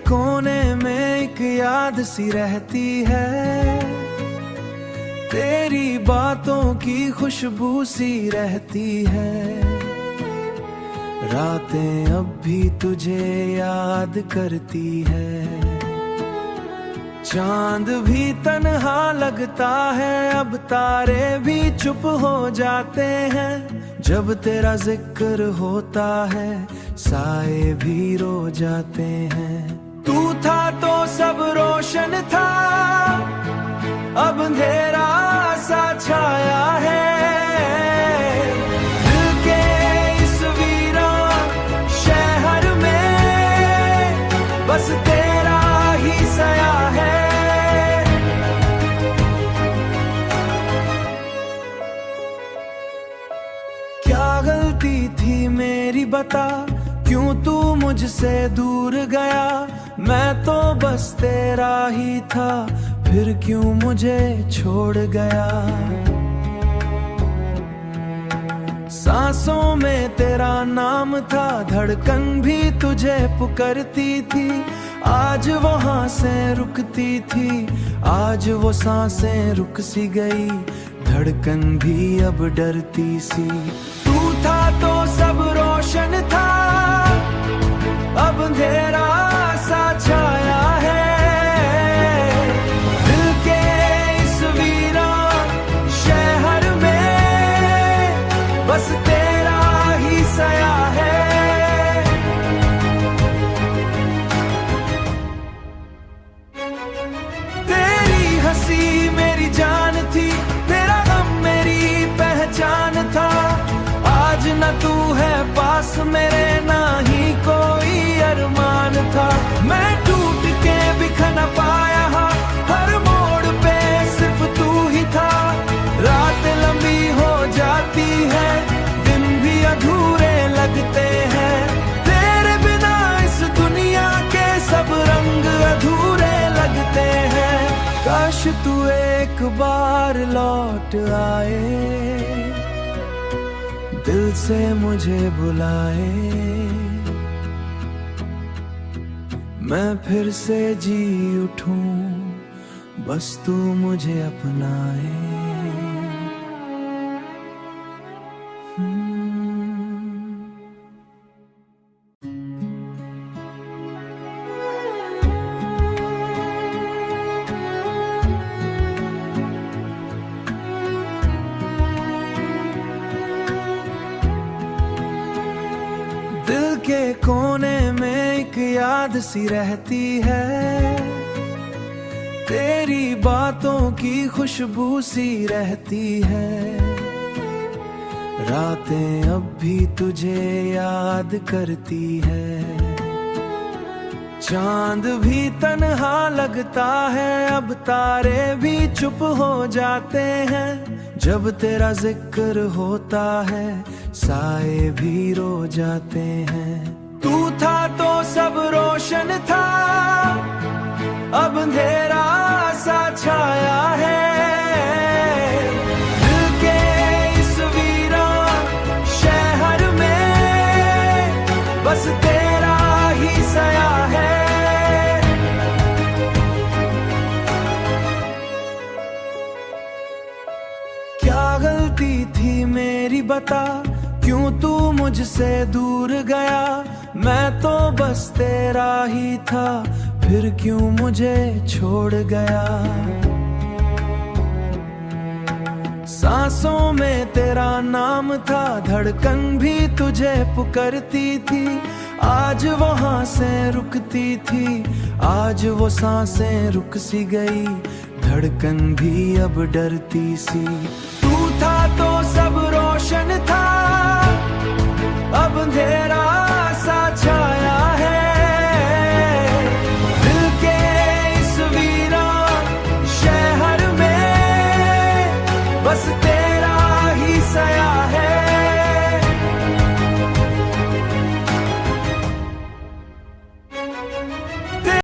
कोने में एक याद सी रहती है, तेरी बातों की खुशबू सी रहती है। रातें अब भी तुझे याद करती है, चांद भी तन्हा लगता है, अब तारे भी चुप हो जाते हैं। जब तेरा जिक्र होता है साए भी रो जाते हैं। तू था तो सब रोशन था, अब अंधेरा सा छाया है। दिल के इस वीरान शहर में बस तेरा ही साया है। क्या गलती थी मेरी बता, क्यों तू मुझसे दूर गया। मैं तो बस तेरा ही था, फिर क्यों मुझे छोड़ गया। सांसों में तेरा नाम था, धड़कन भी तुझे पुकारती थी। आज वो सांसें रुकती थी, आज वो सांसें रुक सी गई। धड़कन भी अब डरती सी। तू था तो सब रोशन था, अब अंधेरा सा छाया है। दिल के इस वीरान शहर में बस तेरा ही साया है। तेरी हंसी मेरी जान थी, तेरा गम मेरी पहचान था। आज न तू है पास मेरे, ना ही कोई अरमान था। मैं टूट के बिखर न पाया, हर मोड़ पे सिर्फ तू ही था। रात लंबी हो जाती है, दिन भी अधूरे लगते हैं। तेरे बिना इस दुनिया के सब रंग अधूरे लगते हैं। काश तू एक बार लौट आए, दिल से मुझे बुलाए। मैं फिर से जी उठूं, बस तू मुझे अपनाए। दिल के कोने में एक याद सी रहती है, तेरी बातों की खुशबू सी रहती है। रातें अब भी तुझे याद करती है, चांद भी तन्हा लगता है, अब तारे भी चुप हो जाते हैं। जब तेरा जिक्र होता है साए भी रो जाते हैं। तू था तो सब रोशन था, अब अंधेरा सा छाया है। दिल के इस वीरान शहर में बस तेरा ही साया है। क्या गलती थी मेरी बता, क्यों तू मुझसे दूर गया। मैं तो बस तेरा ही था, फिर क्यों मुझे छोड़ गया। सांसों में तेरा नाम था, धड़कन भी तुझे पुकारती थी। आज वो सांसें रुकती थी, आज वो सांसें रुक सी गई। धड़कन भी अब डरती सी। तू था तो सब रोशन था, अब अंधेरा सा छाया